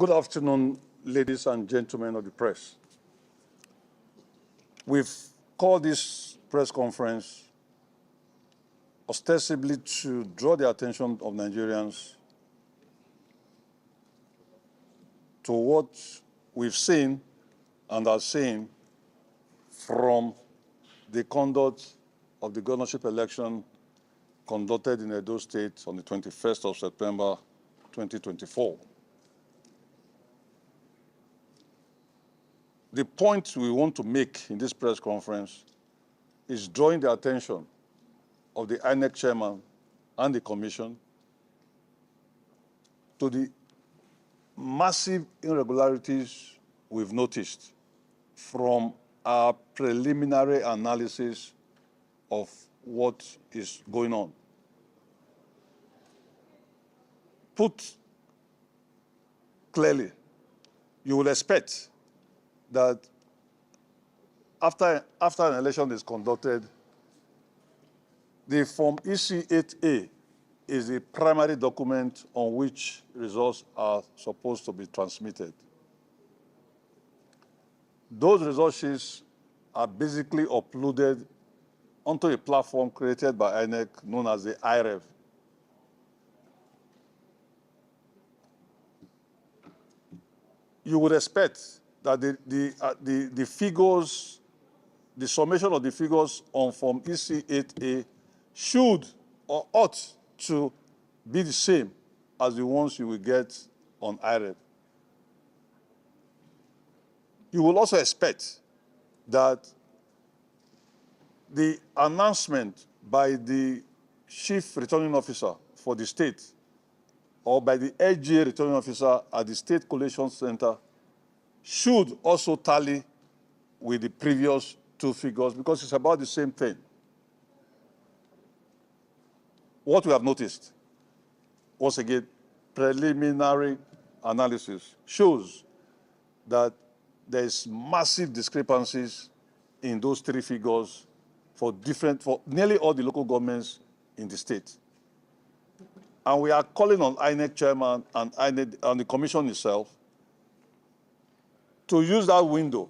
Good afternoon, ladies and gentlemen of the press. We've called this press conference ostensibly to draw the attention of Nigerians to what we've seen and are seeing from the conduct of the governorship election conducted in Edo State on the 21st of September, 2024. The point we want to make in this press conference is drawing the attention of the INEC chairman and the commission to the massive irregularities we've noticed from our preliminary analysis of what is going on. Put clearly, you will expect that after an election is conducted, the Form EC8A is the primary document on which results are supposed to be transmitted. Those result sheets are basically uploaded onto a platform created by INEC known as the IREV. You would expect that the figures, the summation of the figures on Form EC8A should or ought to be the same as the ones you will get on IREV. You will also expect that the announcement by the chief returning officer for the state or by the LGA returning officer at the State Collation Center should also tally with the previous two figures because it's about the same thing. What we have noticed, once again, preliminary analysis shows that there is massive discrepancies in those three figures for nearly all the local governments in the state. And we are calling on INEC chairman and the commission itself to use that window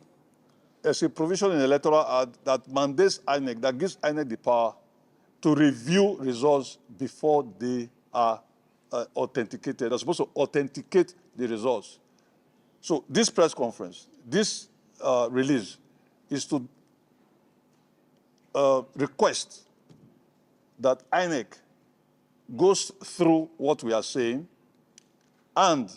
as a provision in the electoral act that mandates INEC, that gives INEC the power to review results before they are authenticated. They're supposed to authenticate the results. So this press conference, this release is to request that INEC goes through what we are saying and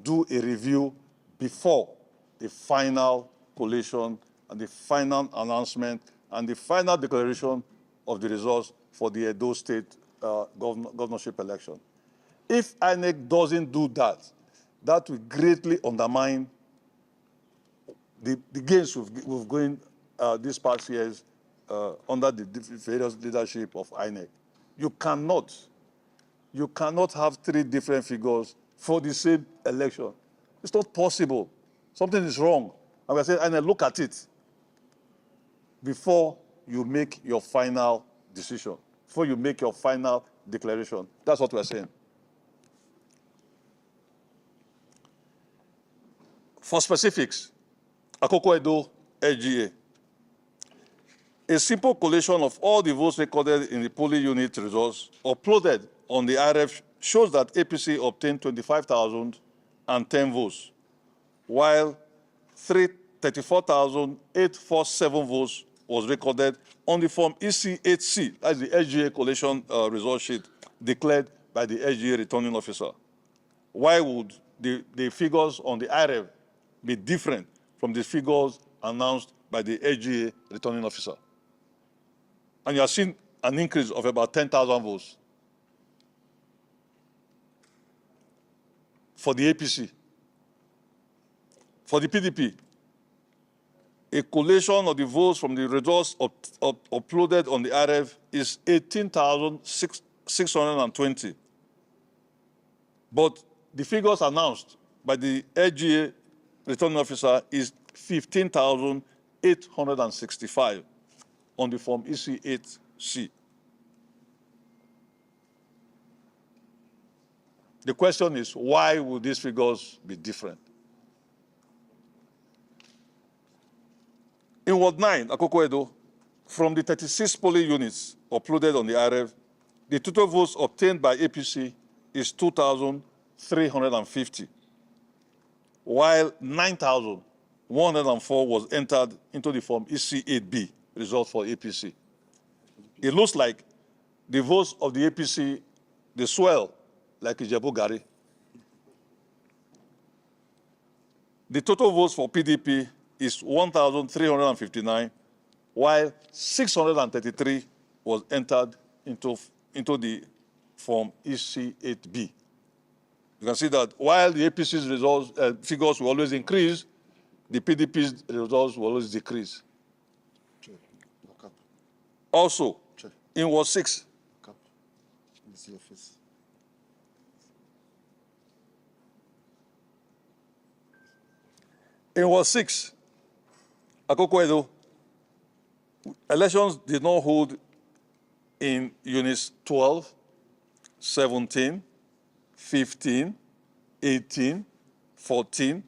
do a review before the final collation and the final announcement and the final declaration of the results for the Edo State governorship election. If INEC doesn't do that, that will greatly undermine the gains we've gained these past years under the various leadership of INEC. You cannot have three different figures for the same election. It's not possible. Something is wrong. And we are saying, INEC, look at it before you make your final decision, before you make your final declaration. That's what we're saying. For specifics, Akoko Edo LGA, a simple collation of all the votes recorded in the polling unit results uploaded on the IREF shows that APC obtained 25,010 votes, while 34,847 votes was recorded on the Form EC8C, that's the LGA collation result sheet declared by the LGA returning officer. Why would the figures on the IREF be different from the figures announced by the LGA returning officer? And you have seen an increase of about 10,000 votes for the APC. For the PDP, a collation of the votes from the results uploaded on the RF is 18,620. But the figures announced by the LGA returning officer is 15,865 on the Form EC8C. The question is, why will these figures be different? In Ward 9, Akoko Edo, from the 36 polling units uploaded on the RF, the total votes obtained by APC is 2,350, while 9,104 was entered into the form EC8B, result for APC. It looks like the votes of the APC, they swell like Ijebu Garri. The total votes for PDP is 1,359, while 633 was entered into the form EC8B. You can see that while the APC's results, figures will always increase, the PDP's results will always decrease. Also, in Ward 6, in Ward 6, Akoko Edo, elections did not hold in units 12, 17, 15, 18, 14,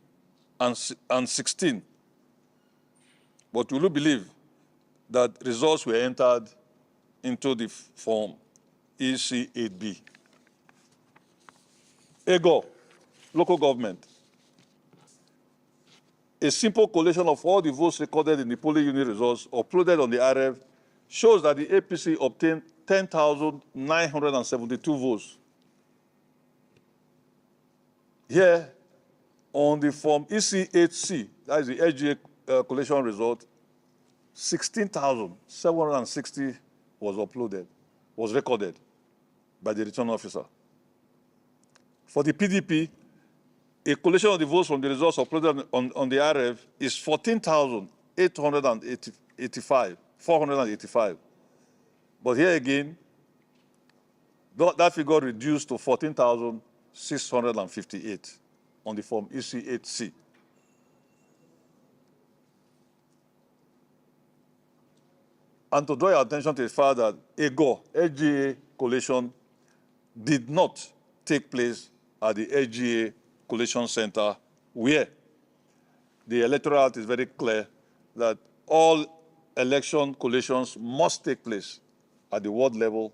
and 16. But will you believe that results were entered into the form EC8B? Ego, local government. A simple collation of all the votes recorded in the polling unit results uploaded on the RF shows that the APC obtained 10,972 votes. Here, on the form EC8C, that is the LGA collation result, 16,760 was recorded by the returning officer. For the PDP, a collation of the votes from the results uploaded on the RF is 485. But here again, that figure reduced to 14,658 on the form EC8C. And to draw your attention to the fact that LGA collation did not take place at the LGA Collation Center, where the Electoral Act is very clear that all election collations must take place at the ward level,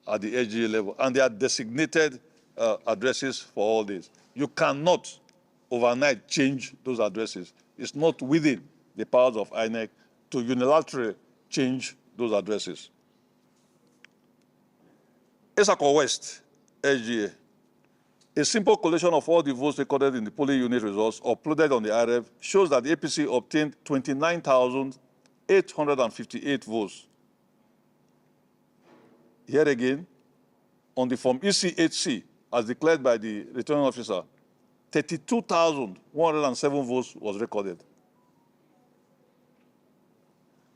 at the LGA level, and there are designated addresses for all this. You cannot overnight change those addresses. It's not within the powers of INEC to unilaterally change those addresses. Esako West, LGA. A simple collation of all the votes recorded in the polling unit results uploaded on the RF shows that the APC obtained 29,858 votes. Here again, on the form EC8C, as declared by the returning officer, 32,107 votes was recorded.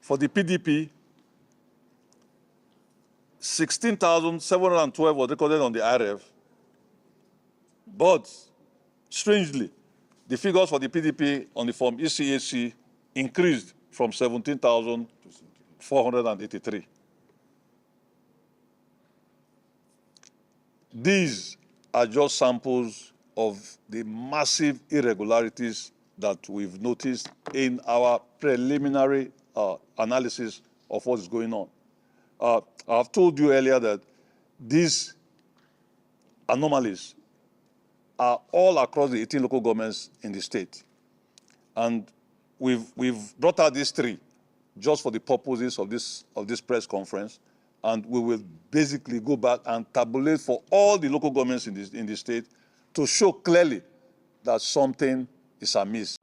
For the PDP, 16,712 was recorded on the RF. But, strangely, the figures for the PDP on the form EC8C increased from 17,483. These are just samples of the massive irregularities that we've noticed in our preliminary analysis of what is going on. I've told you earlier that these anomalies are all across the 18 local governments in the state. And we've brought out these three just for the purposes of this press conference. And we will basically go back and tabulate for all the local governments in the state to show clearly that something is amiss.